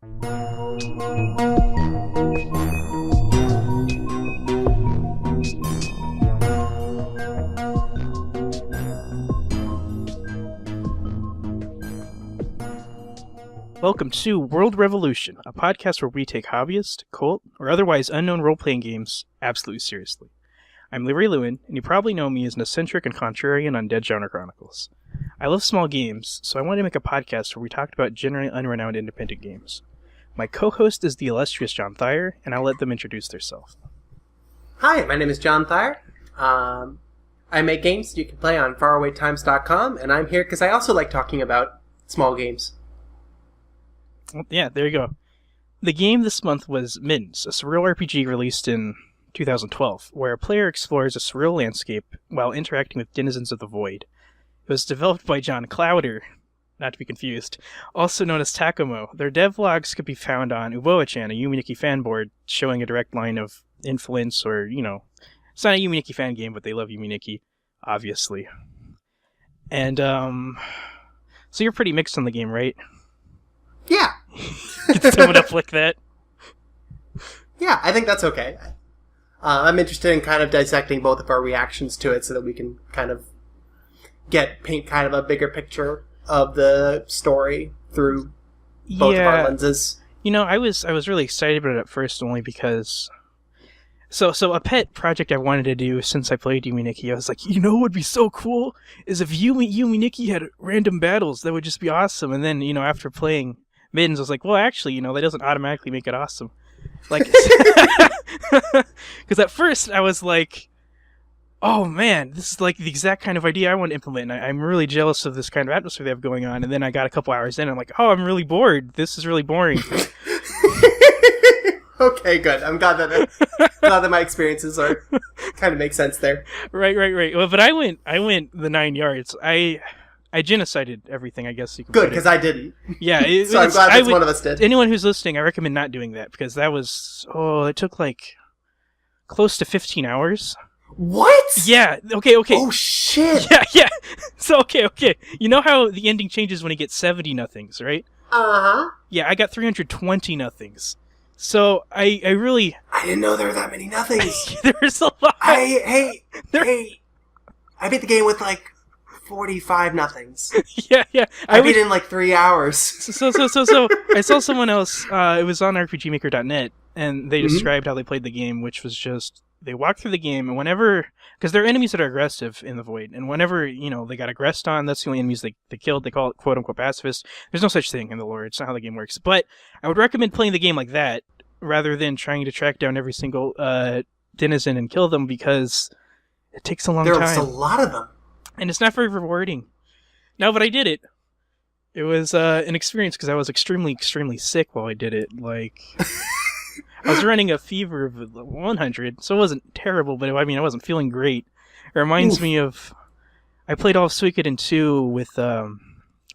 Welcome to World Revolution, a podcast where we take hobbyist, cult, or otherwise unknown role-playing games absolutely seriously. I'm LeeRoy Lewin, and you probably know me as an eccentric and contrarian on Dead Genre Chronicles. I love small games, so I wanted to make a podcast where we talked about generally unrenowned independent games. My co-host is the illustrious John Thayer, and I'll let them introduce themselves. Hi, my name is John Thayer. I make games you can play on farawaytimes.com, and I'm here because I also like talking about small games. Yeah, there you go. The game this month was Middens, a surreal RPG released in 2012, where a player explores a surreal landscape while interacting with denizens of the void. It was developed by John Clowder, not to be confused, also known as Takamo. Their devlogs could be found on Uboa-chan, a Yume Nikki fan board, showing a direct line of influence, or, it's not a Yume Nikki fan game, but they love Yume Nikki, obviously. And, so you're pretty mixed on the game, right? Yeah. You can sum it up like that. Yeah, I think that's okay. I'm interested in kind of dissecting both of our reactions to it so that we can kind of paint kind of a bigger picture of the story through both of our lenses. I was really excited about it at first only because... So a pet project I wanted to do since I played Yume Nikki, I was like, what would be so cool is if Yume Nikki had random battles. That would just be awesome. And then, after playing Middens, I was like, well, actually, that doesn't automatically make it awesome. Like, because at first I was like, oh man, this is like the exact kind of idea I want to implement. And I'm really jealous of this kind of atmosphere they have going on. And then I got a couple hours in, and I'm like, oh, I'm really bored. This is really boring. Okay, good. I'm glad that my experiences are kind of make sense there. Right. Well, but I went the 9 yards. I genocided everything, I guess you can. Good, because I didn't. Yeah, so I'm glad one of us did. Anyone who's listening, I recommend not doing that, because that was it took like close to 15 hours. What? Yeah. Okay. Oh shit. Yeah. So okay. You know how the ending changes when you get 70 nothings, right? Uh-huh. Yeah, I got 320 nothings. So I didn't know there were that many nothings. There's a lot. Hey. I beat the game with like 45 nothings. Yeah. I beat it in like 3 hours. So I saw someone else. It was on rpgmaker.net, and they described how they played the game, which was just they walked through the game, and whenever, because there are enemies that are aggressive in the void, and whenever they got aggressed on, that's the only enemies they killed. They call it quote unquote pacifist. There's no such thing in the lore. It's not how the game works. But I would recommend playing the game like that rather than trying to track down every single denizen and kill them, because it takes a long time. There's a lot of them. And it's not very rewarding. No, but I did it. It was an experience because I was extremely, extremely sick while I did it. Like, I was running a fever of 100, so it wasn't terrible, but I wasn't feeling great. It reminds me of... I played all of Suikoden 2 with a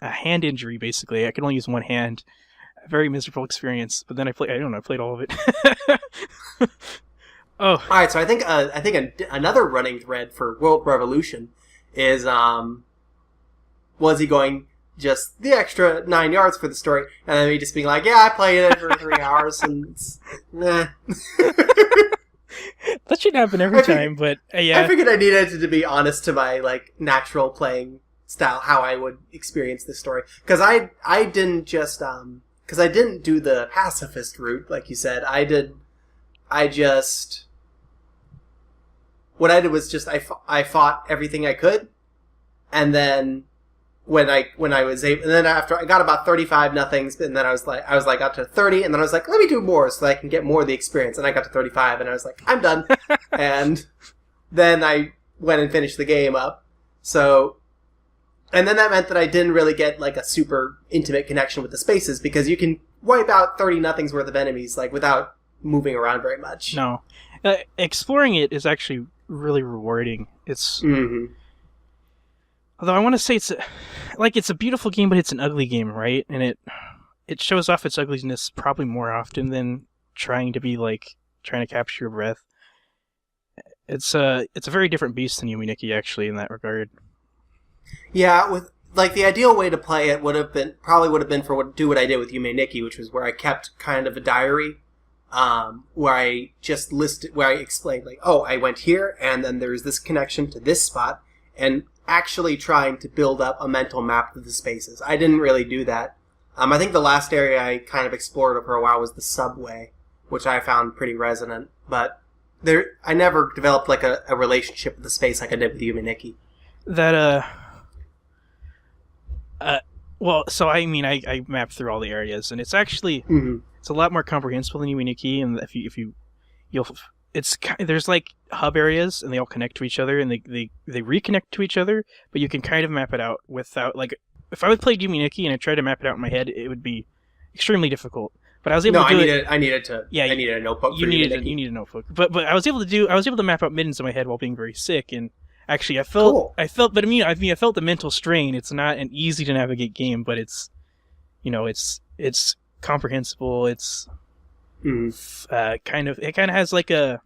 hand injury, basically. I could only use one hand. A very miserable experience. But then I played all of it. Oh. Alright, so I think another running thread for World Revolution is, was he going just the extra 9 yards for the story, and then me just being like, yeah, I played it for 3 hours, and it's, nah. That shouldn't happen every time, but, yeah. I figured I needed to be honest to my, natural playing style, how I would experience this story. Because I didn't just, because I didn't do the pacifist route, like you said. What I did was just, I fought everything I could, and then when I was able, and then after I got about 35 nothings, and then I was like up to 30, and then I was like, let me do more so that I can get more of the experience, and I got to 35, and I was like, I'm done. And then I went and finished the game up. So, and then that meant that I didn't really get a super intimate connection with the spaces, because you can wipe out 30 nothings worth of enemies without moving around very much. No. Exploring it is actually really rewarding. It's... Mm-hmm. Although I want to say it's a beautiful game, but it's an ugly game, right? And it shows off its ugliness probably more often than trying to capture your breath. It's a very different beast than Yume Nikki, actually, in that regard. Yeah, like the ideal way to play it would have been do what I did with Yume Nikki, which was where I kept kind of a diary, where I just where I explained like, oh, I went here, and then there's this connection to this spot, and actually trying to build up a mental map of the spaces. I didn't really do that. I think the last area I kind of explored for a while was the subway, which I found pretty resonant, but I never developed like a relationship with the space like I did with Yume Nikki. That well, so I mean, I mapped through all the areas, and it's actually it's a lot more comprehensible than Yume Nikki, and there's like hub areas, and they all connect to each other, and they reconnect to each other, but you can kind of map it out without, like, if I would play Yume Nikki and I tried to map it out in my head, it would be extremely difficult. But I was able to do it. I needed a notebook. You needed a notebook, but I was able to map out Middens in my head while being very sick, and actually I felt, but I felt the mental strain. It's not an easy to navigate game, but it's comprehensible. It's kind of has like it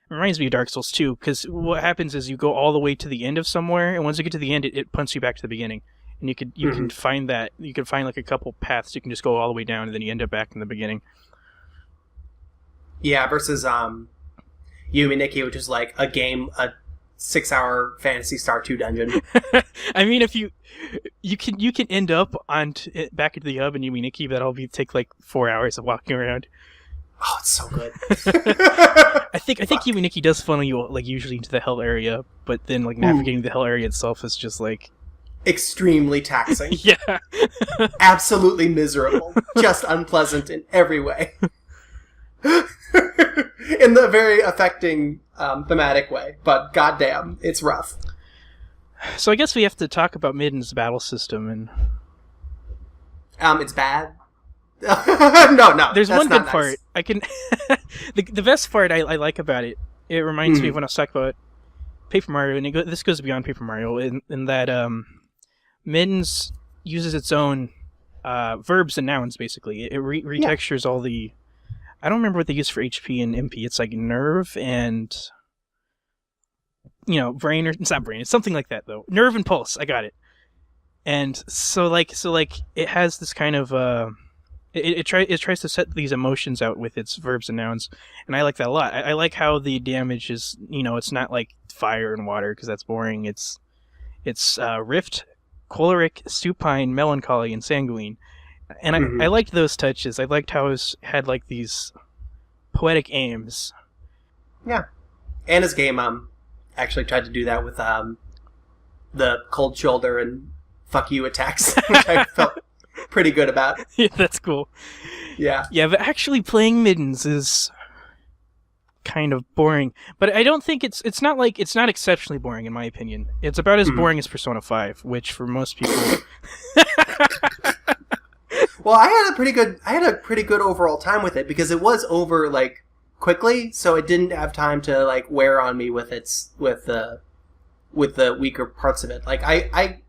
reminds me of Dark Souls 2, because what happens is you go all the way to the end of somewhere, and once you get to the end, it punts you back to the beginning. And you can find like a couple paths you can just go all the way down, and then you end up back in the beginning. Yeah, versus Yume Nikki, which is like a 6-hour Phantasy Star 2 dungeon. I mean, if you can end up back into the hub in Yume Nikki, that'll take like 4 hours of walking around. Oh, it's so good. I think Yume Nikki does funnel you like usually into the hell area, but then like navigating the hell area itself is just like extremely taxing. Yeah. Absolutely miserable. Just unpleasant in every way. In the very affecting thematic way, but goddamn, it's rough. So I guess we have to talk about Middens' battle system, and it's bad. No. There's one good part. I can the best part I like about it. It reminds me of when I was talking about Paper Mario, and this goes beyond Paper Mario in that Middens uses its own verbs and nouns. Basically, it retextures all the. I don't remember what they use for HP and MP. It's like nerve and brain, or it's not brain. It's something like that though. Nerve and pulse. I got it. And so it has this kind of it tries to set these emotions out with its verbs and nouns, and I like that a lot. I like how the damage is it's not like fire and water, because that's boring. It's rift, choleric, supine, melancholy, and sanguine. And I liked those touches. I liked how it had like these poetic aims. Yeah. And his game actually tried to do that with the cold shoulder and fuck you attacks, which I felt pretty good about. Yeah, that's cool. Yeah. Yeah, but actually playing Middens is kind of boring. But I don't think it's not exceptionally boring in my opinion. It's about as boring as Persona 5, which for most people Well, I had a pretty good overall time with it, because it was over like quickly, so it didn't have time to like wear on me with the weaker parts of it. Like I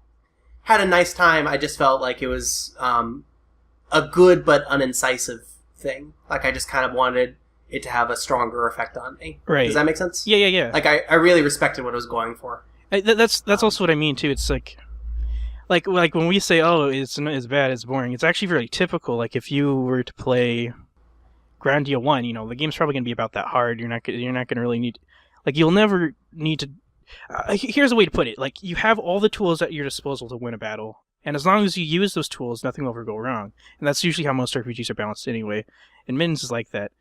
had a nice time. I just felt like it was a good but unincisive thing. Like I just kind of wanted it to have a stronger effect on me. Right. Does that make sense? Yeah. Like I really respected what it was going for. That's also what I mean too. It's like when we say, oh, it's not as bad as boring, it's actually very typical. Like if you were to play Grandia 1, the game's probably going to be about that hard. You're not going to really need, like, you'll never need to. Here's a way to put it: like, you have all the tools at your disposal to win a battle, and as long as you use those tools, nothing will ever go wrong. And that's usually how most RPGs are balanced anyway. And Middens is like that.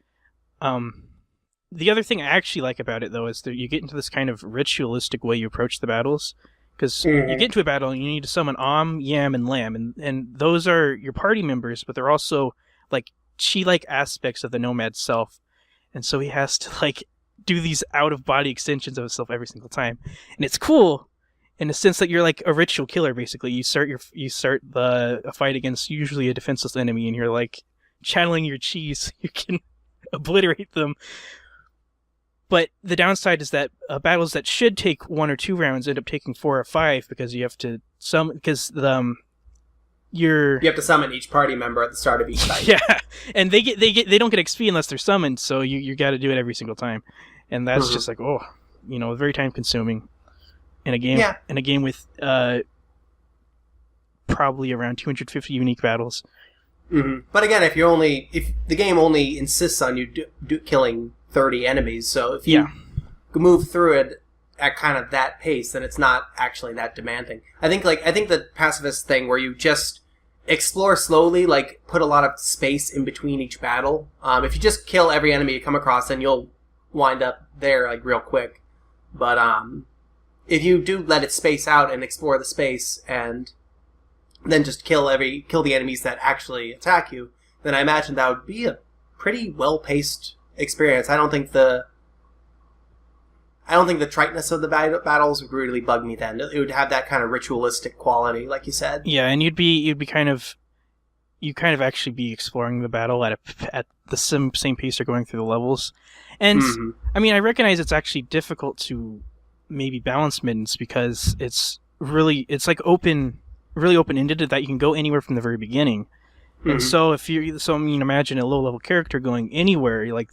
The other thing I actually like about it, though, is that you get into this kind of ritualistic way you approach the battles. Because you get into a battle and you need to summon Om, Yam, and Lam, and those are your party members, but they're also like chi-like aspects of the nomad self, and so he has to like do these out-of-body extensions of himself every single time, and it's cool in the sense that you're like a ritual killer. Basically, you start a fight against usually a defenseless enemy, and you're like channeling your chi so you can obliterate them. But the downside is that battles that should take 1 or 2 rounds end up taking 4 or 5, because you have to summon, because you have to summon each party member at the start of each fight. Yeah, and they don't get XP unless they're summoned, so you got to do it every single time, and that's just like very time consuming in a game. Yeah. In a game with probably around 250 unique battles. Mm-hmm. But again, if the game only insists on you killing 30 enemies, so if you move through it at kind of that pace, then it's not actually that demanding. I think the pacifist thing where you just explore slowly, like put a lot of space in between each battle. If you just kill every enemy you come across, then you'll wind up there like real quick. But if you do let it space out and explore the space and then just kill the enemies that actually attack you, then I imagine that would be a pretty well-paced experience. I don't think the triteness of the battles would really bug me then. It would have that kind of ritualistic quality, like you said. Yeah, and you'd kind of actually be exploring the battle at the same pace you're going through the levels. And I mean, I recognize it's actually difficult to maybe balance Middens because it's really open-ended that you can go anywhere from the very beginning. And so imagine a low-level character going anywhere. Like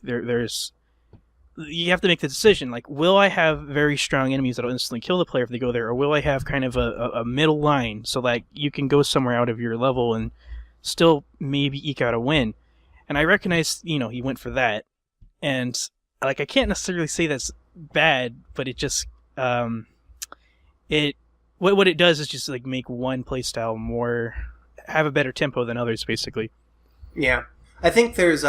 you have to make the decision. Like, will I have very strong enemies that'll instantly kill the player if they go there, or will I have kind of a middle line so that you can go somewhere out of your level and still maybe eke out a win? And I recognize, he went for that, and like I can't necessarily say that's bad, but it just what it does is just like make one playstyle have a better tempo than others, basically. Yeah, I think there's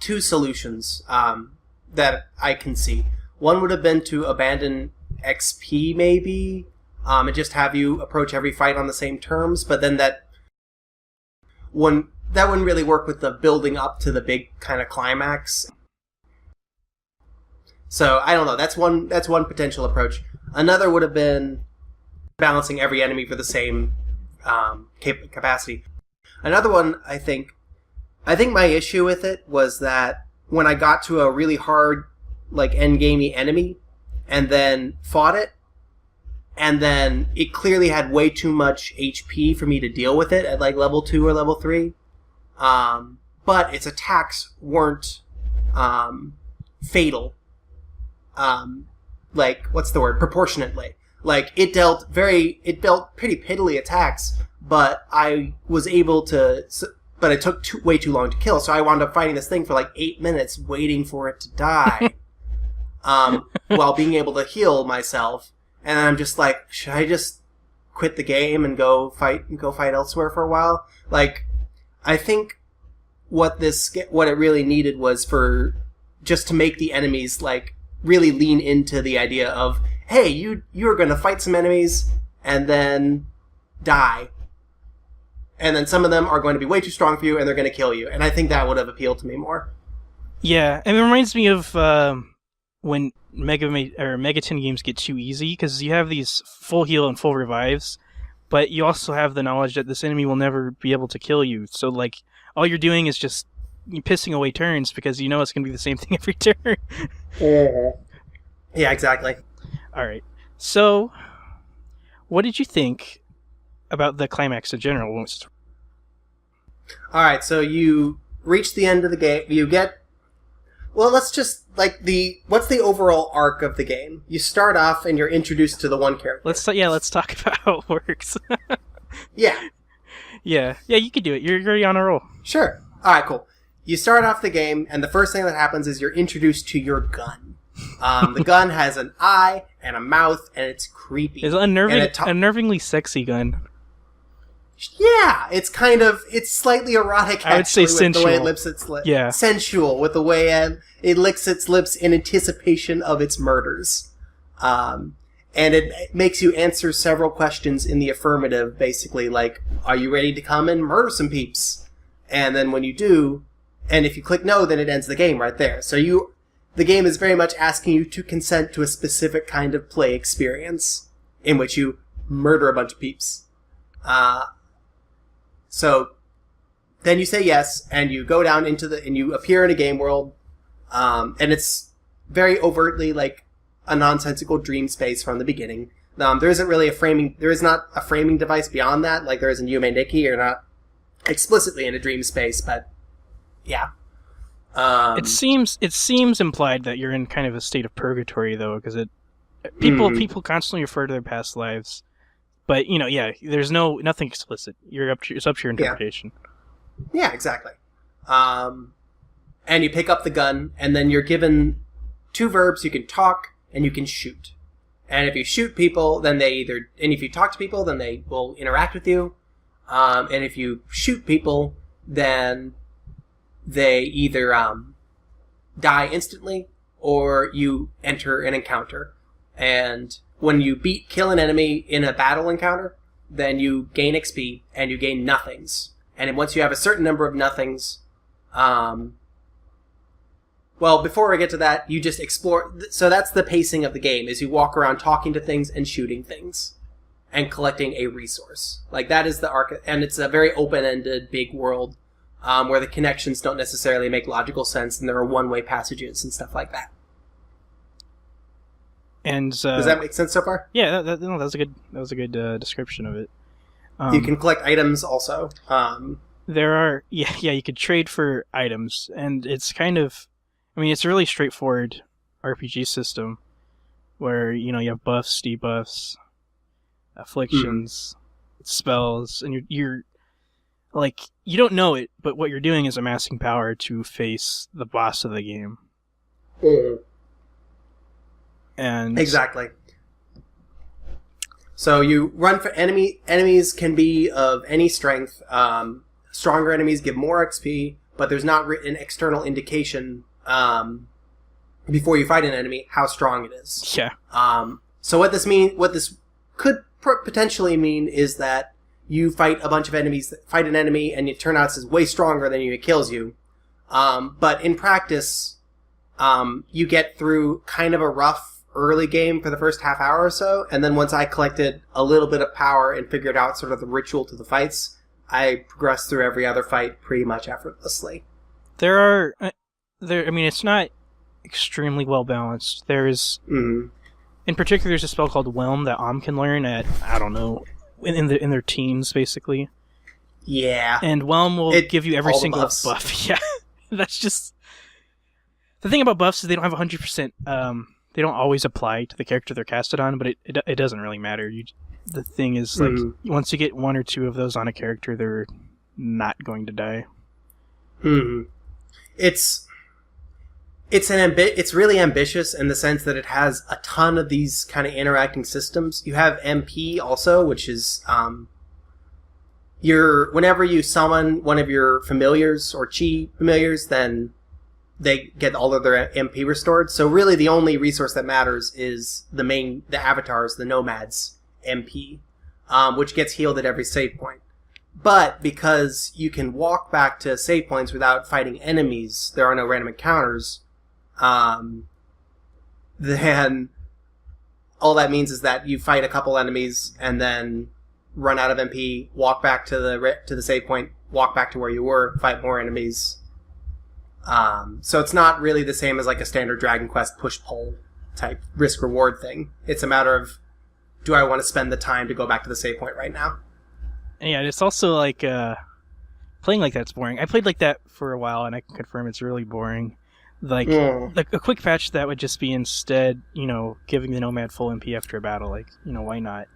two solutions that I can see. One would have been to abandon XP maybe, and just have you approach every fight on the same terms, but then that wouldn't really work with the building up to the big kind of climax. So I don't know. That's one potential approach. Another would have been balancing every enemy for the same capacity. Another one, I think my issue with it was that when I got to a really hard, like, endgamey enemy, and then fought it, and then it clearly had way too much HP for me to deal with it at, like, level 2 or level 3. But its attacks weren't fatal. Proportionately. Like, it dealt pretty piddly attacks, but I was able to... But it took way too long to kill, so I wound up fighting this thing for like 8 minutes, waiting for it to die, while being able to heal myself. And I'm just like, should I just quit the game and go fight elsewhere for a while? Like, I think what it really needed was just to make the enemies like really lean into the idea of, hey, you're going to fight some enemies and then die. And then some of them are going to be way too strong for you, and they're going to kill you. And I think that would have appealed to me more. Yeah, and it reminds me of when Megaton games get too easy, because you have these full heal and full revives, but you also have the knowledge that this enemy will never be able to kill you. So, like, all you're doing is just pissing away turns, because you know it's going to be the same thing every turn. Yeah, exactly. Alright, so what did you think about the climax in general? Alright, so you reach the end of the game. You get... Well, let's just... What's the overall arc of the game? You start off and you're introduced to the one character. Let's talk about how it works. Yeah. Yeah, you can do it. You're already on a roll. Sure. Alright, cool. You start off the game, and the first thing that happens is you're introduced to your gun. The gun has an eye and a mouth, and it's creepy. It's an unnervingly sexy gun. Yeah, it's slightly erotic, actually, I would say sensual. The way it licks its lips. Yeah. Sensual, with the way it licks its lips in anticipation of its murders. And it makes you answer several questions in the affirmative, basically, like, are you ready to come and murder some peeps? And then when you do, and if you click no, then it ends the game right there. So the game is very much asking you to consent to a specific kind of play experience in which you murder a bunch of peeps. So then you say yes, and you go down and you appear in a game world, and it's very overtly like a nonsensical dream space from the beginning. There isn't really there is not a framing device beyond that, like there is in Yume Nikki. You're not explicitly in a dream space, but yeah. It seems implied that you're in kind of a state of purgatory, though, because people constantly refer to their past lives. But there's nothing explicit. It's up to your interpretation. Yeah, exactly. And you pick up the gun, and then you're given 2 verbs. You can talk and you can shoot. And if you shoot people, then and if you talk to people, then they will interact with you. And if you shoot people, then they either die instantly or you enter an encounter. And when you kill an enemy in a battle encounter, then you gain XP and you gain nothings. And once you have a certain number of nothings, before we get to that, you just explore. So that's the pacing of the game, is you walk around talking to things and shooting things and collecting a resource. Like, that is the arc, and it's a very open-ended, big world where the connections don't necessarily make logical sense, and there are one-way passages and stuff like that. And does that make sense so far? Yeah, that was a good description of it. You can collect items also. There are you could trade for items, and it's kind of, it's a really straightforward RPG system where you have buffs, debuffs, afflictions, spells, and you're like, you don't know it, but what you're doing is amassing power to face the boss of the game. And exactly. So you run for enemies can be of any strength. Stronger enemies give more XP, but there's not an external indication before you fight an enemy how strong it is. Yeah. So what this could potentially mean is that you fight a bunch of enemies, fight an enemy, and it turns out it's way stronger than you, it kills you. But in practice, you get through kind of a rough early game for the first half hour or so, and then once I collected a little bit of power and figured out sort of the ritual to the fights, I progressed through every other fight pretty much effortlessly. It's not extremely well balanced. There's, in particular, there's a spell called Whelm that can learn at, I don't know, in their teens, basically. Yeah. And Whelm will give you every single buff. Yeah. That's just... The thing about buffs is they don't have 100%... they don't always apply to the character they're casted on, but it doesn't really matter. The thing is, like, once you get 1 or 2 of those on a character, they're not going to die. It's really ambitious in the sense that it has a ton of these kind of interacting systems. You have MP also, which is whenever you summon one of your familiars or chi familiars, then they get all of their MP restored. So really the only resource that matters is the avatars, the nomads MP, which gets healed at every save point. But because you can walk back to save points without fighting enemies, there are no random encounters, then all that means is that you fight a couple enemies and then run out of MP, walk back to the save point, walk back to where you were, fight more enemies. So it's not really the same as like a standard Dragon Quest push-pull type risk-reward thing. It's a matter of, do I want to spend the time to go back to the save point right now? Yeah, it's also like, playing like that's boring. I played like that for a while, and I can confirm it's really boring. Like a quick patch that would just be instead, giving the Nomad full MP after a battle. Like, why not?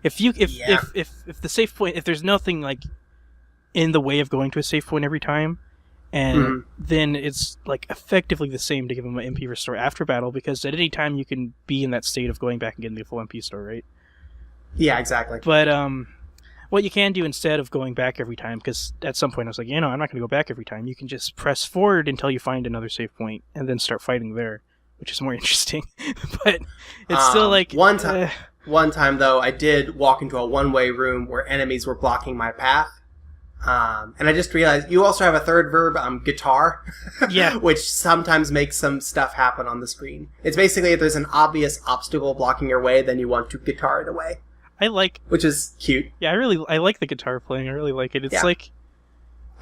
If the save point, if there's nothing like in the way of going to a save point every time, and then it's like effectively the same to give them an MP restore after battle, because at any time you can be in that state of going back and getting the full MP store, right? Yeah, exactly. But what you can do instead of going back every time, because at some point I was like, I'm not going to go back every time. You can just press forward until you find another save point and then start fighting there, which is more interesting. But it's still like one time though, I did walk into a one-way room where enemies were blocking my path. And I just realized you also have a third verb, guitar, yeah, which sometimes makes some stuff happen on the screen. It's basically if there's an obvious obstacle blocking your way, then you want to guitar it away. Which is cute. Yeah, I like the guitar playing. I really like it. It's like,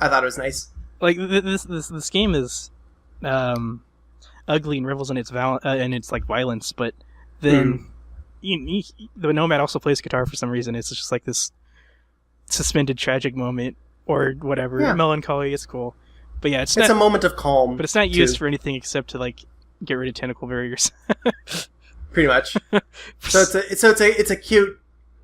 I thought it was nice. Like this game is ugly and revels in its like violence, but then the Nomad also plays guitar for some reason. It's just like this suspended tragic moment or whatever, melancholy. It's cool, but yeah, it's a moment of calm. But it's not used for anything except to like get rid of tentacle barriers. Pretty much. So it's a cute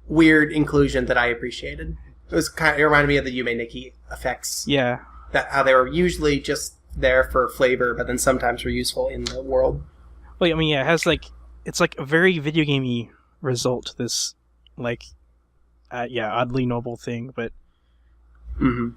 weird inclusion that I appreciated. It reminded me of the Yume Nikki effects. Yeah. That how they were usually just there for flavor, but then sometimes were useful in the world. Well, I mean, yeah, it has it's like a very video gamey result to this, like, oddly noble thing, but. Mm-hmm.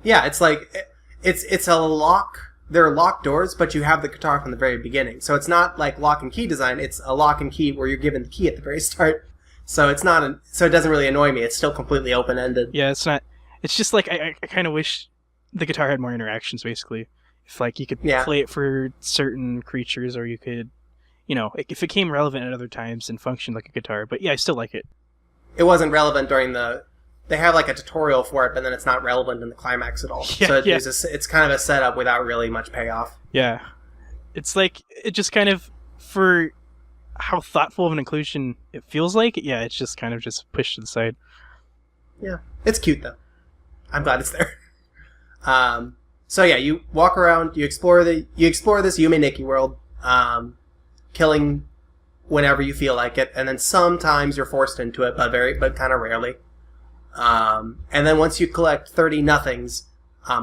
Yeah, it's like it's a lock. There are locked doors, but you have the guitar from the very beginning. So it's not like lock and key design. It's a lock and key where you're given the key at the very start. So it's not. So it doesn't really annoy me. It's still completely open ended. Yeah, it's not. It's just like I kind of wish the guitar had more interactions. Basically, if like you could play it for certain creatures, or you could, if it came relevant at other times and functioned like a guitar. But yeah, I still like it. It wasn't relevant during the. They have like a tutorial for it, but then it's not relevant in the climax at all. So it's kind of a setup without really much payoff. Yeah, it's like it just kind of for how thoughtful of an inclusion it feels like. Yeah, it's just kind of just pushed to the side. Yeah, it's cute though. I'm glad it's there. So yeah, you walk around, you explore this Yume Nikki world, killing whenever you feel like it, and then sometimes you're forced into it, but kind of rarely. And then once you collect 30 nothings,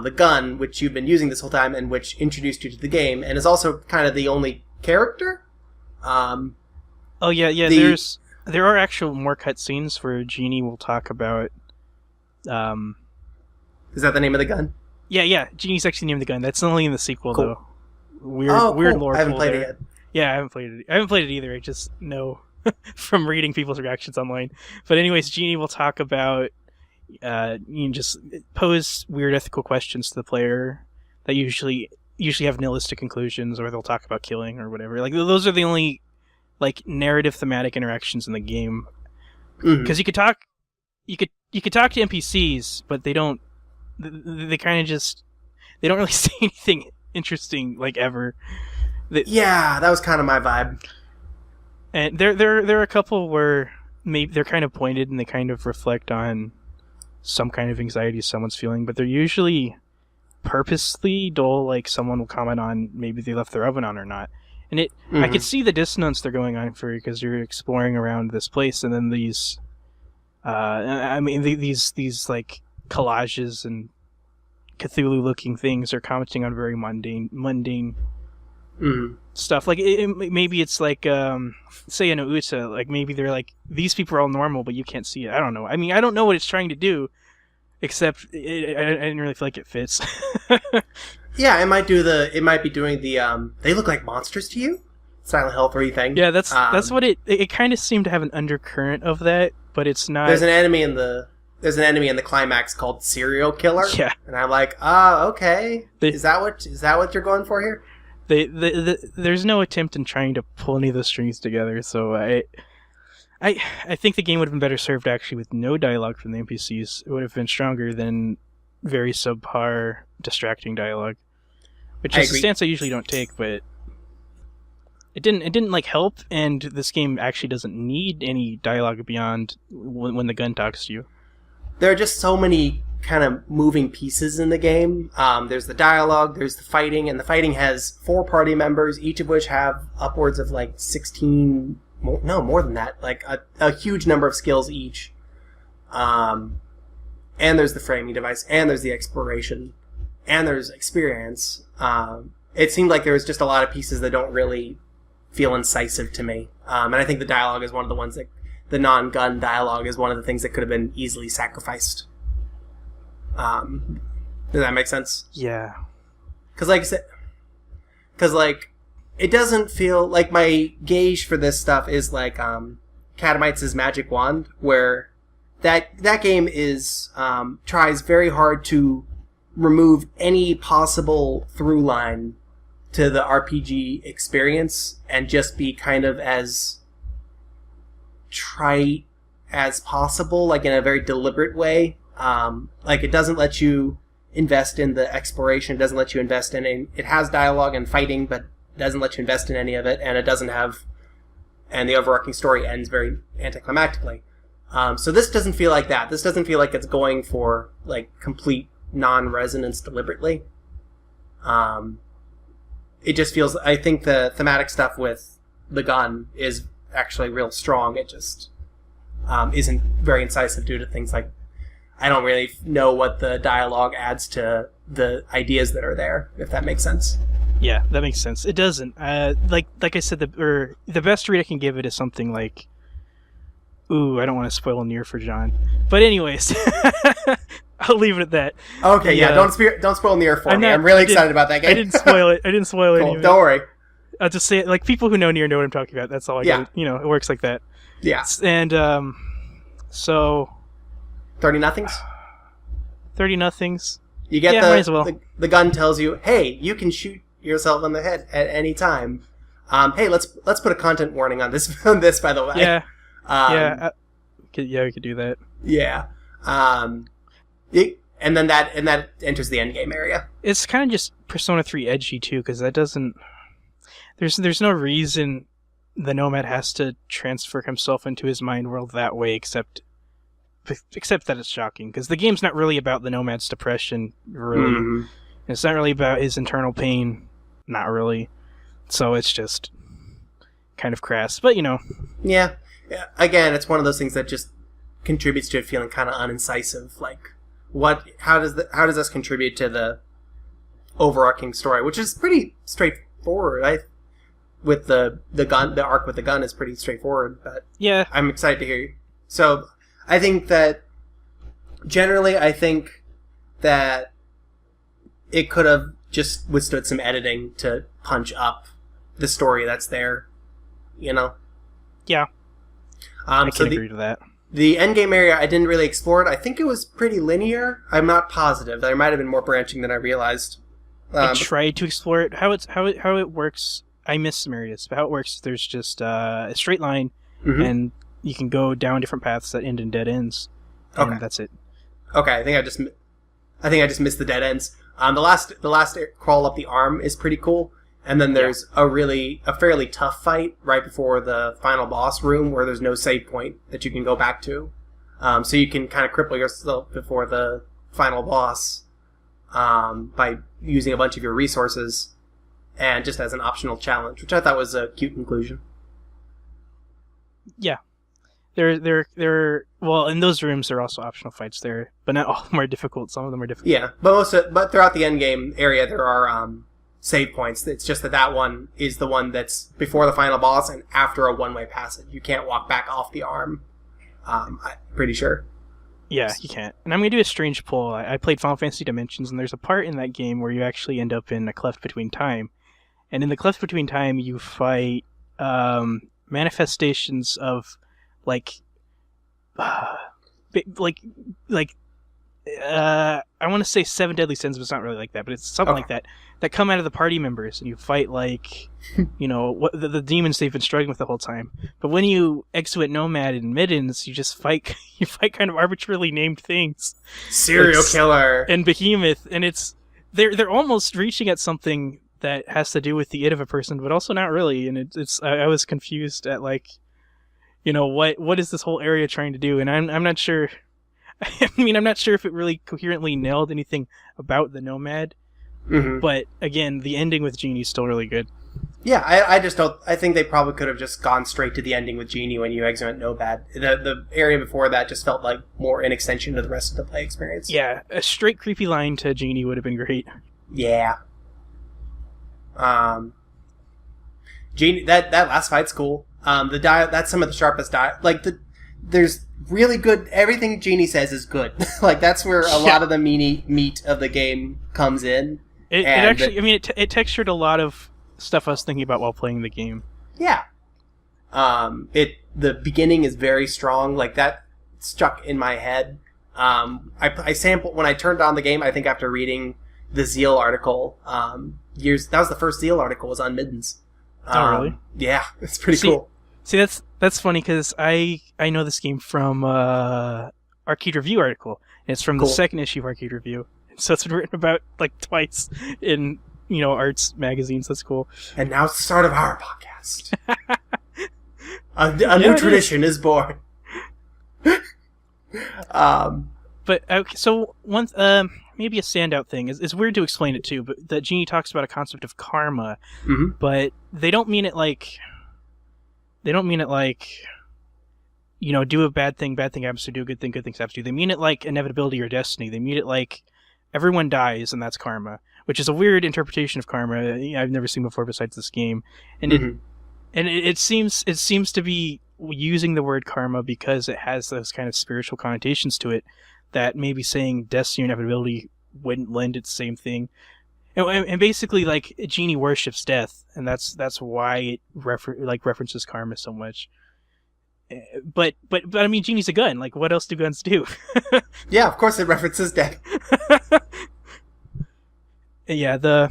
the gun, which you've been using this whole time and which introduced you to the game, and is also kind of the only character. There are actual more cutscenes where Genie will talk about. Is that the name of the gun? Yeah. Genie's actually named the gun. That's only in the sequel, cool. though. Weird lore. I haven't played it yet. Yeah, I haven't played it either. I just know from reading people's reactions online. But anyways, Genie will talk about just pose weird ethical questions to the player that usually have nihilistic conclusions, or they'll talk about killing or whatever. Like those are the only like narrative thematic interactions in the game. Because you could talk to NPCs, but they don't. They kind of just they don't really say anything interesting like ever. Yeah, that was kind of my vibe. And there are a couple where maybe they're kind of pointed and they kind of reflect on some kind of anxiety someone's feeling, but they're usually purposely dull. Like someone will comment on maybe they left their oven on or not, and I could see the dissonance they're going on for because you're exploring around this place, and then these these like collages and Cthulhu-looking things are commenting on very mundane stuff. Like maybe it's like say in Outa, like maybe they're like these people are all normal, but you can't see it. I don't know. I mean, I don't know what it's trying to do, except I didn't really feel like it fits. Yeah, it might be doing the they look like monsters to you, Silent Hill 3 thing. Yeah, that's what it kind of seemed to have an undercurrent of that, but it's not. There's an enemy in the climax called Serial Killer. Yeah, and I'm like, okay, is that what you're going for here? There's no attempt in trying to pull any of those strings together, so I think the game would have been better served actually with no dialogue from the NPCs. It would have been stronger than very subpar, distracting dialogue, which is a stance I usually don't take, but it didn't like help. And this game actually doesn't need any dialogue beyond when the gun talks to you. There are just so many kind of moving pieces in the game. There's the dialogue, there's the fighting, and the fighting has 4 party members, each of which have upwards of like 16, more than that, like a huge number of skills each. And there's the framing device, and there's the exploration, and there's experience. It seemed like there was just a lot of pieces that don't really feel incisive to me. And I think the dialogue is one of the ones that, the non-gun dialogue is one of the things that could have been easily sacrificed. Does that make sense? Yeah. Because like I said, it doesn't feel like my gauge for this stuff is like Katamites' Magic Wand, where that game is tries very hard to remove any possible through line to the RPG experience and just be kind of as trite as possible, like in a very deliberate way. Like it doesn't let you invest in the exploration, it doesn't let you invest in it has dialogue and fighting, but it doesn't let you invest in any of it, and the overarching story ends very anticlimactically. So this doesn't feel like that. This doesn't feel like it's going for like complete non-resonance deliberately. It just feels, I think the thematic stuff with the gun is actually real strong. It just isn't very incisive due to things like I don't really know what the dialogue adds to the ideas that are there, if that makes sense. Yeah, that makes sense. It doesn't. Like I said, the best read I can give it is something like, ooh, I don't want to spoil Nier for John. But anyways, I'll leave it at that. Okay, yeah, don't spoil Nier for me. I'm really excited about that game. I didn't spoil it. I didn't spoil cool. any of it. Don't worry. I'll just say it. Like, people who know Nier know what I'm talking about. That's all I got. You know, it works like that. Yeah. And, so... 30 nothings? 30 nothings. You get might as well. the gun tells you, hey, you can shoot yourself in the head at any time. Hey, let's put a content warning on this, by the way. Yeah. We could do that. Yeah. And that enters the endgame area. It's kind of just Persona 3 edgy, too, because that doesn't... There's no reason the Nomad has to transfer himself into his mind world that way, except that it's shocking, because the game's not really about the Nomad's depression, really. Mm-hmm. It's not really about his internal pain, not really. So it's just kind of crass, but Yeah. Again, it's one of those things that just contributes to it feeling kind of unincisive. Like, how does this contribute to the overarching story, which is pretty straightforward. With the gun, the arc with the gun is pretty straightforward, but yeah, I'm excited to hear you. So I think that generally, that it could have just withstood some editing to punch up the story that's there, Yeah. I can agree to that. The endgame area, I didn't really explore it. I think it was pretty linear. I'm not positive. There might have been more branching than I realized. I tried to explore it. How it works, I missed some areas. But how it works, there's just a straight line, and you can go down different paths that end in dead ends. And that's it. Okay, I think I just missed the dead ends. The last crawl up the arm is pretty cool, and then there's a fairly tough fight right before the final boss room where there's no save point that you can go back to, so you can kind of cripple yourself before the final boss by using a bunch of your resources, and just as an optional challenge, which I thought was a cute inclusion. Yeah. Well, in those rooms there are also optional fights there, but not all of them are difficult. Some of them are difficult. Yeah, but throughout the end game area there are save points. It's just that one is the one that's before the final boss and after a one-way passage. You can't walk back off the arm. I'm pretty sure. Yeah, you can't. And I'm going to do a strange pull. I played Final Fantasy Dimensions, and there's a part in that game where you actually end up in a cleft between time. And in the cleft between time, you fight manifestations of I want to say 7 deadly sins, but it's not really like that. But it's something like that come out of the party members, and you fight what the demons they've been struggling with the whole time. But when you exit Nomad and Middens, you just fight kind of arbitrarily named things, serial killer and Behemoth, and they're almost reaching at something that has to do with the id of a person, but also not really. And I was confused at what is this whole area trying to do, and I'm not sure. I mean, I'm not sure if it really coherently nailed anything about the Nomad, but again, the ending with Genie is still really good. Yeah, I just don't. I think they probably could have just gone straight to the ending with Genie when you exit Nomad. The area before that just felt like more an extension to the rest of the play experience. Yeah, a straight creepy line to Genie would have been great. Yeah. Genie, that last fight's cool. That's some of the sharpest there's really good. Everything Genie says is good. That's where a lot of the meat of the game comes in. It textured a lot of stuff I was thinking about while playing the game. Yeah. The beginning is very strong. That stuck in my head. I sampled when I turned on the game. I think after reading the Zeal article, that was the first Zeal article was on Middens. Oh, really? Yeah, it's pretty cool. See, that's funny because I know this game from Arcade Review article. And it's from the second issue of Arcade Review. So it's been written about twice in arts magazines. That's cool. And now it's the start of our podcast. a new tradition is born. But okay, so one maybe a standout thing is weird to explain it too, but that Genie talks about a concept of karma, but they don't mean it like do a bad thing happens to you, do a good thing happens to you. They mean it like inevitability or destiny. They mean it like everyone dies and that's karma, which is a weird interpretation of karma I've never seen before besides this game. And it seems to be using the word karma because it has those kind of spiritual connotations to it that maybe saying destiny or inevitability wouldn't lend it the same thing. And basically, like, Genie worships death, and that's why it references karma so much. But I mean, Genie's a gun. Like, what else do guns do? Yeah, of course it references death. Yeah, the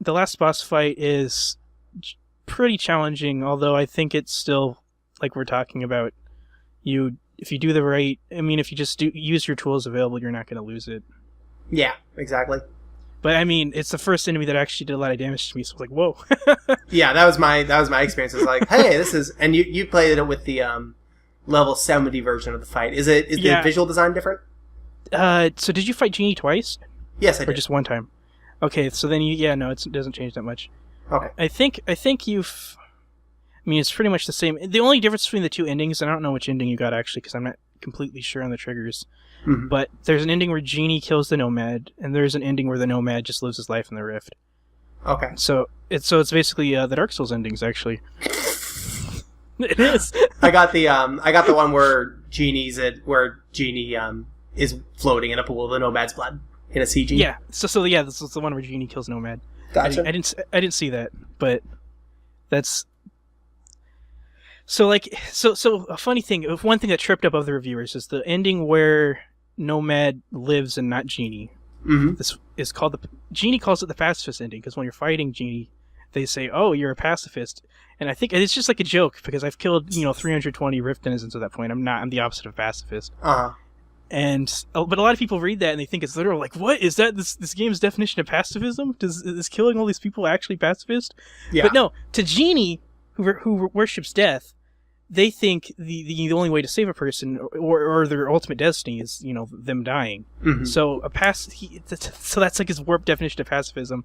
last boss fight is pretty challenging, although I think it's still, like we're talking about, if you do the right... I mean, if you just use your tools available, you're not going to lose it. Yeah, exactly. But I mean, it's the first enemy that actually did a lot of damage to me, so I was like, whoa. Yeah, that was my experience. It was like, hey, this is... And you played it with the level 70 version of the fight. Is the visual design different? So did you fight Genie twice? Yes, I did. Or just one time? Okay, so then it doesn't change that much. Okay. I think you've... I mean, it's pretty much the same. The only difference between the two endings, and I don't know which ending you got actually, because I'm not completely sure on the triggers, but there's an ending where Genie kills the Nomad, and there's an ending where the Nomad just lives his life in the Rift. Okay. So it's basically the Dark Souls endings, actually. It is. I got the one where Genie is floating in a pool of the Nomad's blood in a CG. Yeah. So yeah, this is the one where Genie kills Nomad. Gotcha. I didn't see that, but that's. So a funny thing, one thing that tripped up other reviewers is the ending where Nomad lives and not Genie. This is called Genie calls it the pacifist ending, because when you're fighting Genie, they say, "Oh, you're a pacifist," and I think it's just like a joke because I've killed 320 Rift denizens at that point. I'm the opposite of pacifist. But a lot of people read that and they think it's literal. Like, what is that? This game's definition of pacifism? Is killing all these people actually pacifist? Yeah. But no, to Genie, who worships death, they think the only way to save a person or their ultimate destiny is them dying. So so that's like his warped definition of pacifism,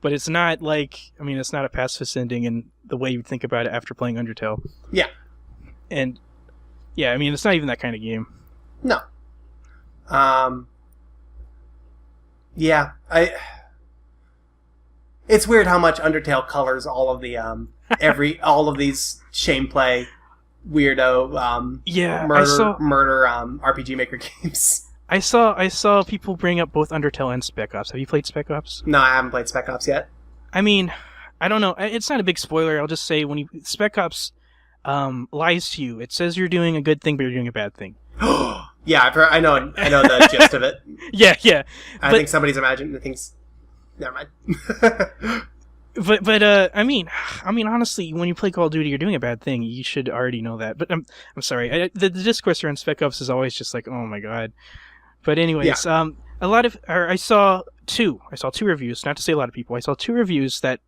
but it's not like it's not a pacifist ending in the way you'd think about it after playing Undertale. Yeah, and yeah, it's not even that kind of game. No. Yeah, it's weird how much Undertale colors all of the all of these shameplay weirdo murder RPG Maker games. I saw people bring up both Undertale and Spec Ops. Have you played Spec Ops? No, I haven't played Spec Ops yet. I don't know. It's not a big spoiler. I'll just say Spec Ops lies to you. It says you're doing a good thing, but you're doing a bad thing. Yeah, I know the gist of it. Yeah. I think somebody's imagining things. Never mind. But honestly, when you play Call of Duty, you're doing a bad thing. You should already know that. But I'm sorry. The discourse around Spec Ops is always just like, oh my god. But anyways, yeah. I saw two reviews. Not to say a lot of people. I saw two reviews that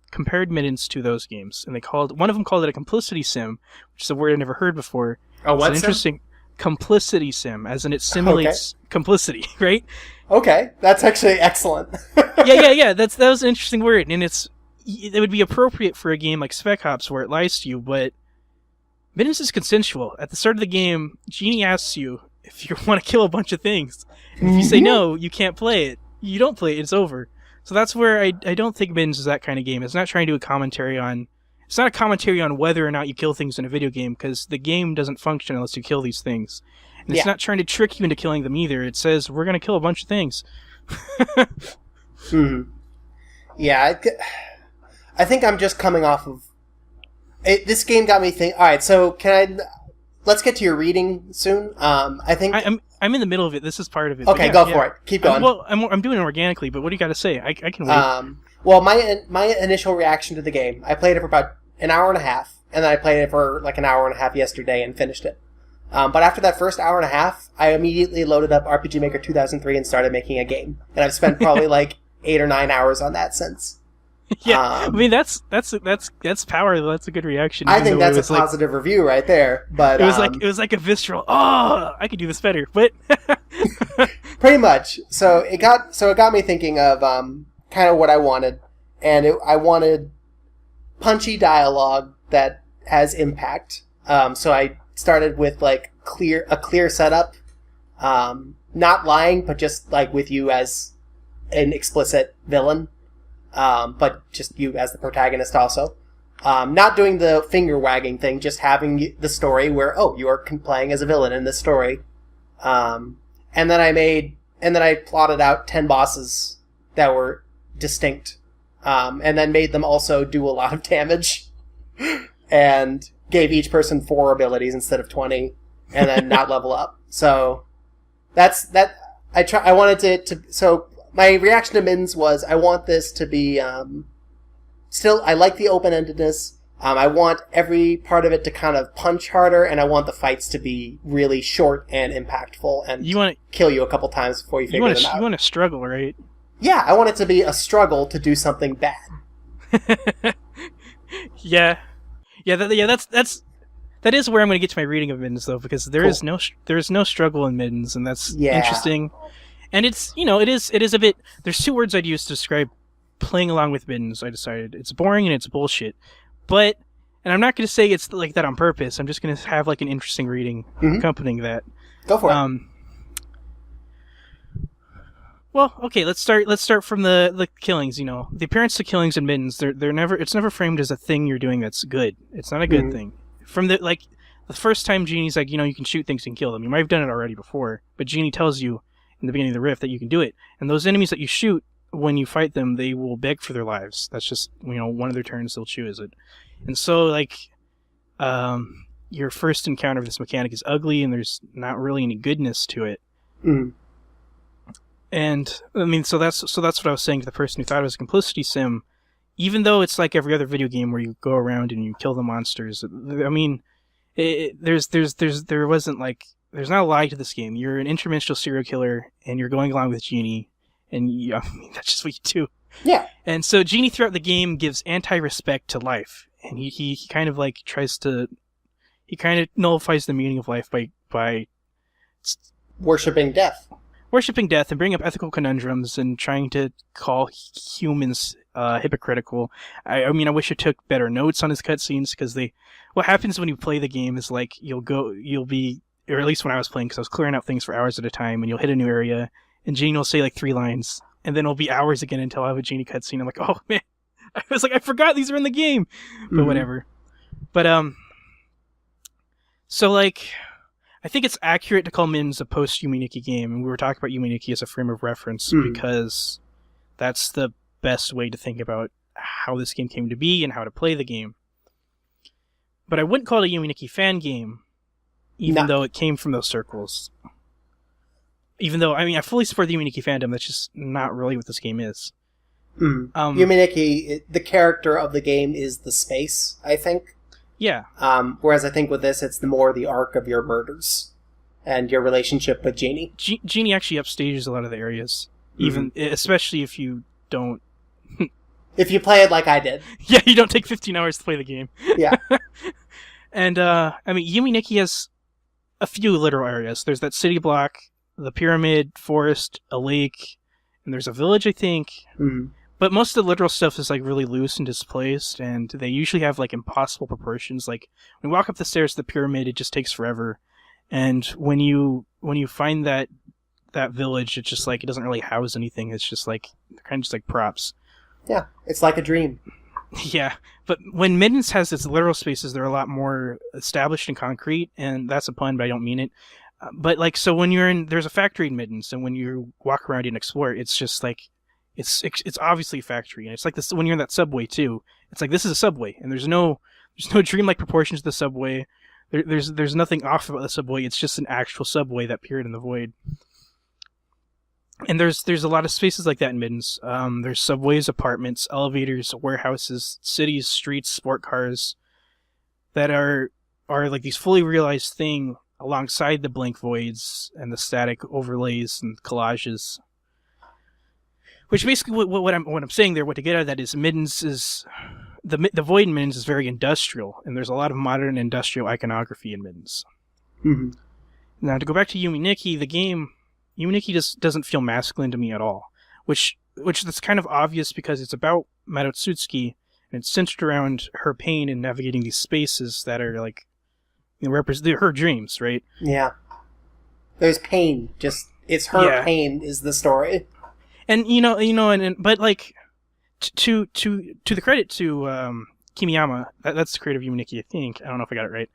compared Middens to those games, and one of them called it a complicity sim, which is a word I never heard before. Oh, what's interesting? Complicity sim, as in it simulates complicity, right? Okay, that's actually excellent. yeah. That was an interesting word, and it would be appropriate for a game like Spec Ops where it lies to you, but Middens is consensual. At the start of the game, Genie asks you if you want to kill a bunch of things, and if you say no, you can't play it. You don't play it; it's over. So that's where I don't think Middens is that kind of game. It's not trying to do a commentary on. It's not a commentary on whether or not you kill things in a video game, because the game doesn't function unless you kill these things. And it's not trying to trick you into killing them either. It says, we're going to kill a bunch of things. Yeah, I think I'm just coming off of... This game got me thinking... Alright, so let's get to your reading soon. I think... I'm in the middle of it. This is part of it. Okay, go for it. Keep going. I'm doing it organically, but what do you got to say? I can wait. Well, my initial reaction to the game, I played it for about an hour and a half, and then I played it for like an hour and a half yesterday and finished it. But after that first hour and a half, I immediately loaded up RPG Maker 2003 and started making a game. And I've spent probably like 8 or 9 hours on that since. Yeah, that's power. That's a good reaction. I think that's a positive review right there. But it was like a visceral. Oh, I could do this better. But pretty much. So it got me thinking of kind of what I wanted, and I wanted punchy dialogue that has impact. So I started with like a clear setup, not lying, but just like with you as an explicit villain, but just you as the protagonist also. Not doing the finger wagging thing, just having the story where, oh, you are playing as a villain in this story. And then I plotted out 10 bosses that were distinct, and then made them also do a lot of damage, and gave each person 4 abilities instead of 20, and then not level up. So that's that. I wanted to. So my reaction to Middens was, I want this to be still. I like the open-endedness. I want every part of it to kind of punch harder, and I want the fights to be really short and impactful, and kill you a couple times before you figure them out. You want to struggle, right? Yeah, I want it to be a struggle to do something bad. Yeah. That is where I'm going to get to my reading of Middens, though, because there is no struggle in Middens, and that's interesting. And it's, it is a bit. There's 2 words I'd use to describe playing along with Middens. I decided it's boring and it's bullshit, and I'm not going to say it's like that on purpose. I'm just going to have like an interesting reading accompanying that. Go for it. Well, okay, let's start from the killings, The appearance of killings in Middens, it's never framed as a thing you're doing that's good. It's not a good thing. From the first time Genie's like, you can shoot things and kill them. You might have done it already before, but Genie tells you in the beginning of the rift that you can do it. And those enemies that you shoot, when you fight them, they will beg for their lives. That's just, one of their turns they'll choose it. And so, your first encounter of this mechanic is ugly, and there's not really any goodness to it. And so that's what I was saying to the person who thought it was a complicity sim. Even though it's like every other video game where you go around and you kill the monsters, there's not a lie to this game. You're an interdimensional serial killer, and you're going along with Genie, and that's just what you do. Yeah. And so Genie throughout the game gives anti-respect to life, and he kind of nullifies the meaning of life by worshipping death. Worshipping death and bringing up ethical conundrums and trying to call humans hypocritical. I wish it took better notes on his cutscenes, because what happens when you play the game is like you'll be, or at least when I was playing, because I was clearing out things for hours at a time, and you'll hit a new area and Genie will say like 3 lines, and then it'll be hours again until I have a Genie cutscene. I'm like, oh man, I was like, I forgot these are in the game, but whatever. But so like, I think it's accurate to call Middens a post-Yume Nikki game, and we were talking about Yume Nikki as a frame of reference because that's the best way to think about how this game came to be and how to play the game. But I wouldn't call it a Yume Nikki fan game, even though it came from those circles. Even though, I fully support the Yume Nikki fandom, that's just not really what this game is. Yume Nikki, the character of the game is the space, I think. Yeah. Whereas I think with this, it's more the arc of your murders and your relationship with Genie. Genie actually upstages a lot of the areas, especially if you don't. If you play it like I did. Yeah, you don't take 15 hours to play the game. Yeah. And Yume Nikki has a few literal areas. There's that city block, the pyramid, forest, a lake, and there's a village, I think. But most of the literal stuff is like really loose and displaced, and they usually have like impossible proportions. Like when you walk up the stairs to the pyramid, it just takes forever. And when you find that village, it's just like it doesn't really house anything. It's just like kind of just like props. Yeah, it's like a dream. Yeah, but when Middens has its literal spaces, they're a lot more established and concrete, and that's a pun, but I don't mean it. But like, so when there's a factory in Middens, and when you walk around and explore, it's just like. It's obviously a factory, and it's like this when you're in that subway too. It's like this is a subway, and there's no dreamlike proportions to the subway. There's nothing off about the subway. It's just an actual subway that appeared in the void. And there's a lot of spaces like that in Middens. There's subways, apartments, elevators, warehouses, cities, streets, sport cars that are like these fully realized thing alongside the blank voids and the static overlays and collages. Which basically what I'm saying there, what to get out of that is Middens is the void in Middens is very industrial, and there's a lot of modern industrial iconography in Middens. Now to go back to Yume Nikki, the game Yume Nikki just doesn't feel masculine to me at all, which that's kind of obvious because it's about Madotsutsuki and it's centered around her pain in navigating these spaces that are like represent her dreams, right? Yeah. There's pain. Just it's her pain is the story. And but like to the credit to Kimiyama, that's the creator of Yume Nikki, I think. I don't know if I got it right.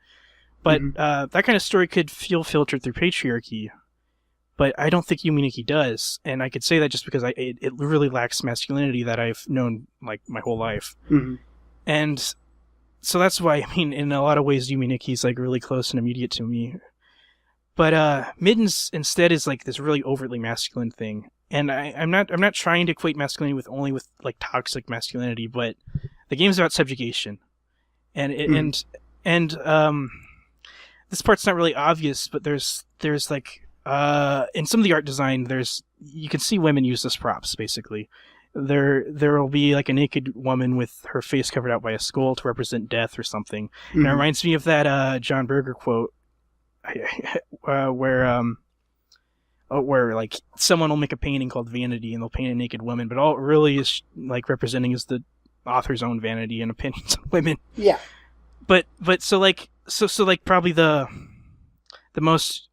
But that kind of story could feel filtered through patriarchy, but I don't think Yume Nikki does. And I could say that just because it really lacks masculinity that I've known like my whole life. Mm-hmm. And so that's why, I mean, in a lot of ways, Yume Nikki's like really close and immediate to me. But Middens instead is like this really overtly masculine thing. And I'm not trying to equate masculinity with like toxic masculinity, but the game's about subjugation, and this part's not really obvious, but there's like in some of the art design, you can see women use as props. Basically, there will be like a naked woman with her face covered out by a skull to represent death or something. And it reminds me of that John Berger quote where like someone will make a painting called Vanity and they'll paint a naked woman, but all it really is like representing is the author's own vanity and opinions on women. Yeah. But so like probably the most,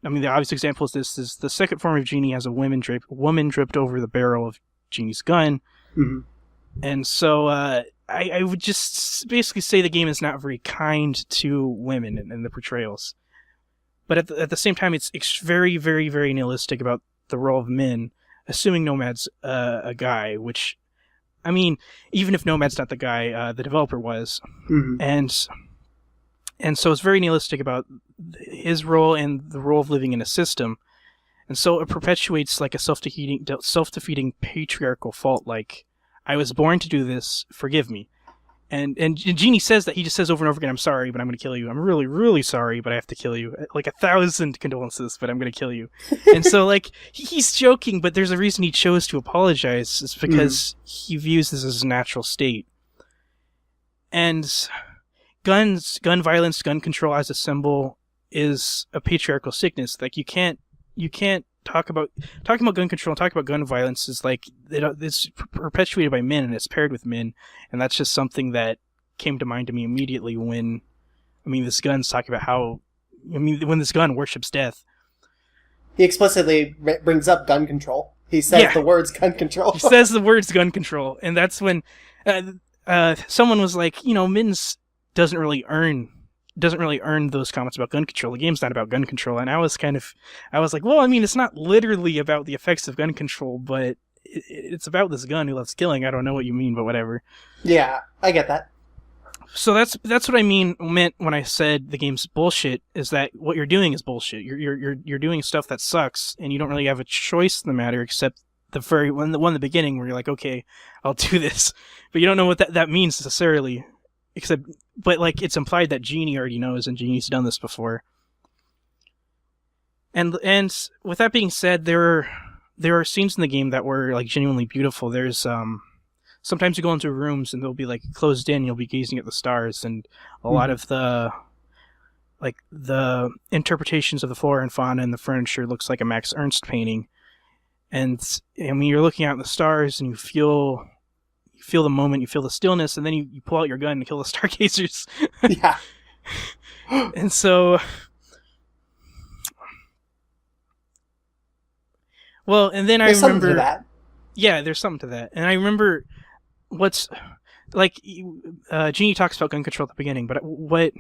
I mean, the obvious example is this is the second form of Genie has a woman draped over the barrel of Genie's gun. Mm-hmm. And so I would just basically say the game is not very kind to women in the portrayals. But at the same time, it's very, very, very nihilistic about the role of men, assuming Nomad's a guy, which, I mean, even if Nomad's not the guy, the developer was. Mm-hmm. And so it's very nihilistic about his role and the role of living in a system. And so it perpetuates like a self-defeating patriarchal fault, like, I was born to do this, forgive me. And Genie says that, he just says over and over again, I'm sorry, but I'm going to kill you. I'm really, really sorry, but I have to kill you. Like 1,000 condolences, but I'm going to kill you. And so, like, he's joking, but there's a reason he chose to apologize. It's because he views this as a natural state. And gun violence, gun control as a symbol is a patriarchal sickness. Like, you can't talking about gun control and talking about gun violence is like it's perpetuated by men and it's paired with men, and that's just something that came to mind to me immediately when, I mean, this gun's talking about how, I mean, when this gun worships death. He explicitly brings up gun control. He says the words gun control. He says the words gun control, and that's when someone was like, Middens doesn't really earn those comments about gun control. The game's not about gun control. And I was like, well, I mean, it's not literally about the effects of gun control, but it's about this gun who loves killing. I don't know what you mean, but whatever. Yeah, I get that. So that's what I meant when I said the game's bullshit, is that what you're doing is bullshit. You're doing stuff that sucks, and you don't really have a choice in the matter except the one in the beginning where you're like, okay, I'll do this. But you don't know what that means necessarily. But like, it's implied that Genie already knows, and Genie's done this before. And with that being said, there are scenes in the game that were like genuinely beautiful. There's sometimes you go into rooms and they'll be like closed in, you'll be gazing at the stars, and a lot of the interpretations of the flora and fauna and the furniture looks like a Max Ernst painting. And I mean, you're looking out at the stars and you feel the moment, you feel the stillness, and then you pull out your gun and kill the stargazers. Yeah. And so, well, and then there's I remember something to that. Yeah, there's something to that. And I remember what's like, Genie talks about gun control at the beginning, but what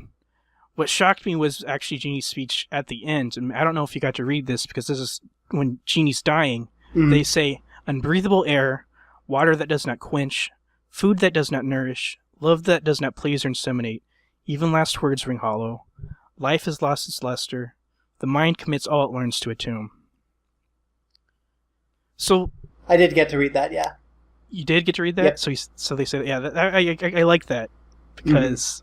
shocked me was actually Genie's speech at the end. And I don't know if you got to read this, because this is when Genie's dying. They say, unbreathable air, water that does not quench, food that does not nourish, love that does not please or inseminate, even last words ring hollow. Life has lost its luster. The mind commits all it learns to a tomb. So I did get to read that, yeah. You did get to read that? Yep. So they say, yeah, I like that, because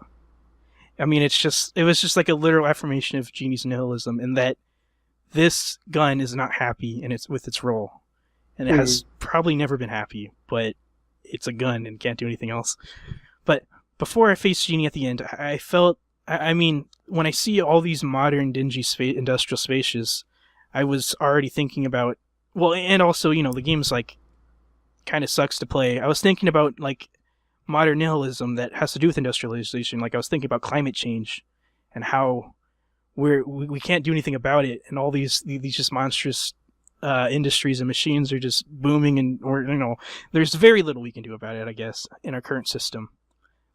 I mean, it was just like a literal affirmation of Genie's nihilism, in that this gun is not happy with its role. And it has probably never been happy, but it's a gun and can't do anything else. But before I faced Genie at the end, I felt, I mean, when I see all these modern, dingy industrial spaces, I was already thinking about, well, and also, the game's like, kind of sucks to play. I was thinking about, like, modern nihilism that has to do with industrialization. Like, I was thinking about climate change, and how we can't do anything about it, and all these just monstrous industries and machines are just booming, and there's very little we can do about it, I guess, in our current system.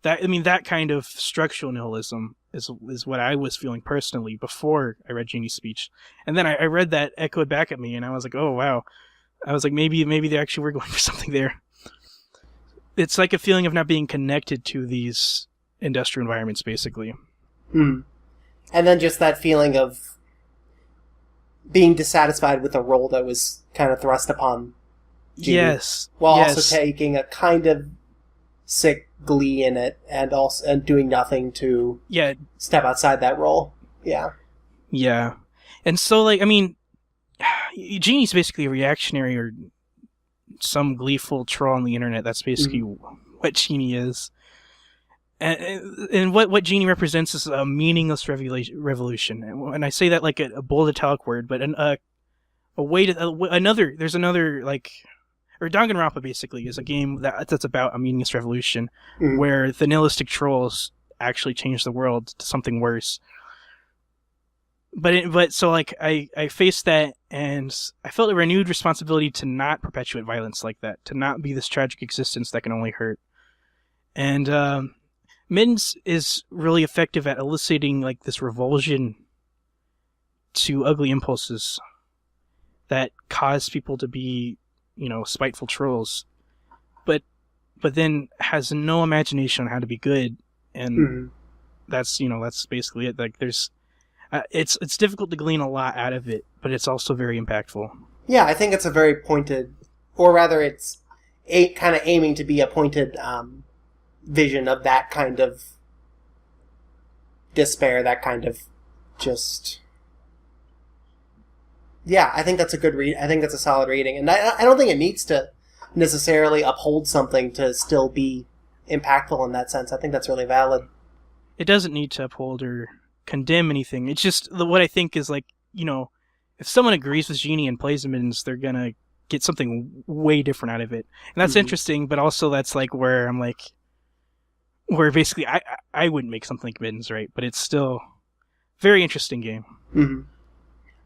That kind of structural nihilism is what I was feeling personally before I read Genie's speech, and then I read that echoed back at me, and I was like, oh wow, I was like, maybe they actually were going for something there. It's like a feeling of not being connected to these industrial environments, basically. Mm. And then just that feeling of being dissatisfied with a role that was kind of thrust upon Genie. Yes. While yes. also taking a kind of sick glee in it, and doing nothing to step outside that role. Yeah. Yeah. And so, like, I mean, Genie's basically a reactionary or some gleeful troll on the internet. That's basically what Genie is. And what Genie represents is a meaningless revolution. And I say that like a bold italic word, but a way to there's another like, or Danganronpa basically is a game that's about a meaningless revolution, where the nihilistic trolls actually change the world to something worse. But so like I faced that, and I felt a renewed responsibility to not perpetuate violence like that, to not be this tragic existence that can only hurt. And Middens is really effective at eliciting like this revulsion to ugly impulses that cause people to be, spiteful trolls, but then has no imagination on how to be good, and that's basically it. Like there's, it's difficult to glean a lot out of it, but it's also very impactful. Yeah, I think it's a very pointed, or rather, it's kind of aiming to be a pointed vision of that kind of despair, that kind of just. Yeah, I think that's a good read. I think that's a solid reading, and I don't think it needs to necessarily uphold something to still be impactful in that sense. I think that's really valid. It doesn't need to uphold or condemn anything. It's just what I think is like, if someone agrees with Genie and plays Middens, they're gonna get something way different out of it, and that's interesting. But also, that's like where I'm like, where basically I wouldn't make something like Middens, right? But it's still very interesting game. Mm-hmm.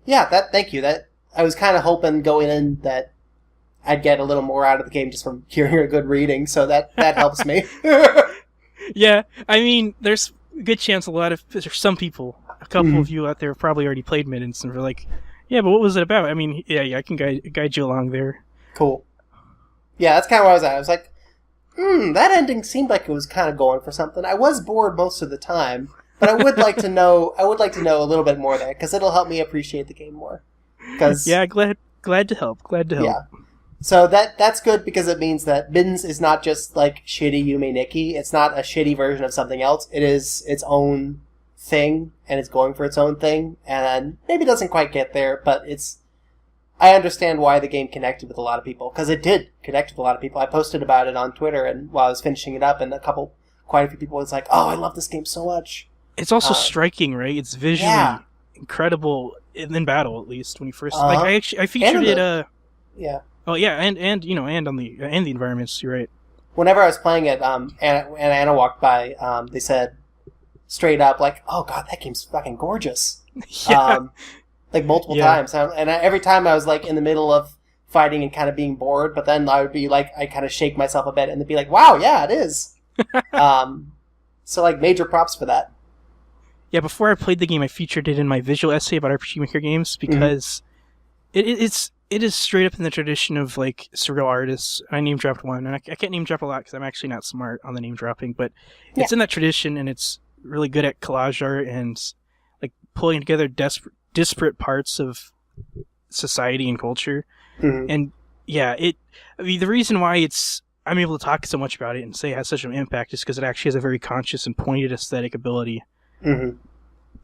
Yeah, thank you. That I was kind of hoping going in that I'd get a little more out of the game just from hearing a good reading, so that helps me. Yeah, I mean, there's a good chance there's some people, a couple of you out there have probably already played Middens and were like, yeah, but what was it about? I mean, yeah, I can guide you along there. Cool. Yeah, that's kind of where I was at. I was like, that ending seemed like it was kind of going for something. I was bored most of the time. But I would like to know. I would like to know a little bit more there, because it'll help me appreciate the game more. Yeah, glad to help. Yeah. So that's good, because it means that Middens is not just like shitty Yume Nikki. It's not a shitty version of something else. It is its own thing, and it's going for its own thing. And maybe it doesn't quite get there, but I understand why the game connected with a lot of people, because it did connect with a lot of people. I posted about it on Twitter, and while I was finishing it up, and quite a few people was like, "Oh, I love this game so much." It's also striking, right? It's visually incredible in battle, at least when you first I featured it. Yeah. Oh yeah, and on the environments. You're right. Whenever I was playing it, and Anna walked by, they said straight up like, "Oh God, that game's fucking gorgeous." Yeah. Like multiple times, and every time I was like in the middle of fighting and kind of being bored, but then I would be like, I kind of shake myself a bit and they'd be like, "Wow, yeah, it is." So like major props for that. Yeah, before I played the game, I featured it in my visual essay about rpgmaker games, because it is straight up in the tradition of like surreal artists. I name dropped one, and I can't name drop a lot because I'm actually not smart on the name dropping, but it's in that tradition, and it's really good at collage art and like pulling together disparate parts of society and culture. And yeah, the reason why I'm able to talk so much about it and say it has such an impact is because it actually has a very conscious and pointed aesthetic ability.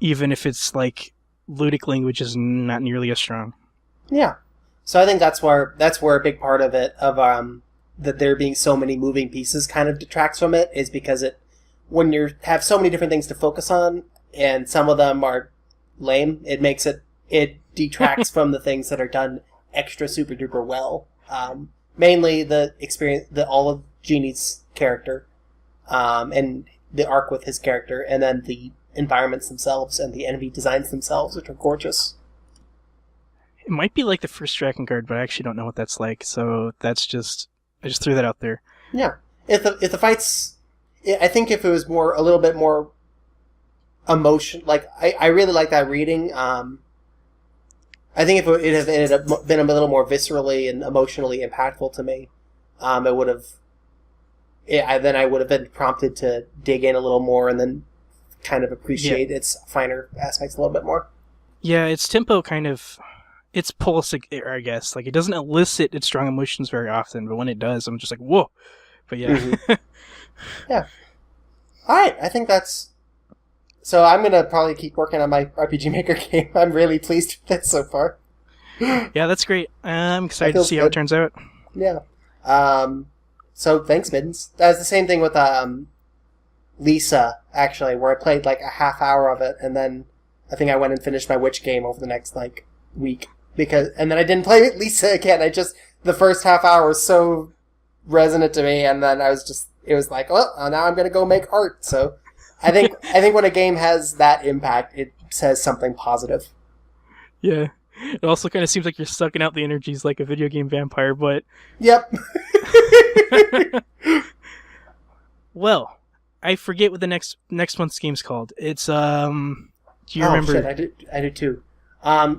Even if it's like ludic language is not nearly as strong. Yeah. So I think that's where a big part of it, that there being so many moving pieces kind of detracts from it, is because when you have so many different things to focus on, and some of them are lame, it detracts from the things that are done extra super duper well. Mainly the experience, all of Genie's character, and the arc with his character, and then the environments themselves and the enemy designs themselves, which are gorgeous. It might be like the first Dragon Guard, but I actually don't know what that's like. So I just threw that out there. Yeah, if the fights, I think if it was a little bit more emotion, like I really like that reading. I think if it had been a little more viscerally and emotionally impactful to me, it would have. Then I would have been prompted to dig in a little more and then kind of appreciate its finer aspects a little bit more. Yeah, its tempo its pulse, I guess. Like, it doesn't elicit its strong emotions very often, but when it does, I'm just like, whoa. But yeah. Mm-hmm. Yeah. All right, I think that's... So I'm going to probably keep working on my RPG Maker game. I'm really pleased with it so far. Yeah, that's great. I'm excited to see how it turns out. Yeah. So thanks, Middens. That was the same thing with Lisa, actually, where I played like a half hour of it, and then I think I went and finished my Witch game over the next week. And then I didn't play Lisa again. The first half hour was so resonant to me, and then it was like, well, now I'm going to go make art. So I think when a game has that impact, it says something positive. Yeah. It also kind of seems like you're sucking out the energies like a video game vampire, but... Yep. Well, I forget what the next month's game's called. It's, do you remember? Oh, shit, I do too.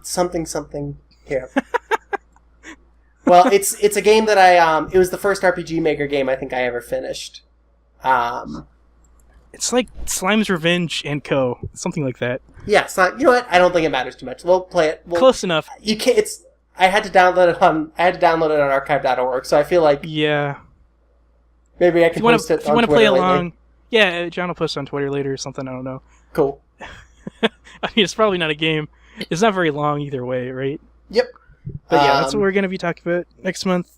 Something here. Well, it's a game that it was the first RPG Maker game I think I ever finished. It's like Slime's Revenge and Co. Something like that. Yeah, it's not. You know what? I don't think it matters too much. We'll play it. Close enough. You can't. I had to download it on archive.org. So I feel like maybe I can post it. If you want to play along, yeah, John will post it on Twitter later or something. I don't know. Cool. I mean, it's probably not a game. It's not very long either way, right? Yep. But yeah, that's what we're going to be talking about next month.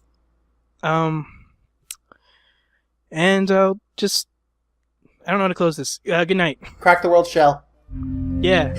And I'll just... I don't know how to close this. Good night. Crack the world shell. Yeah.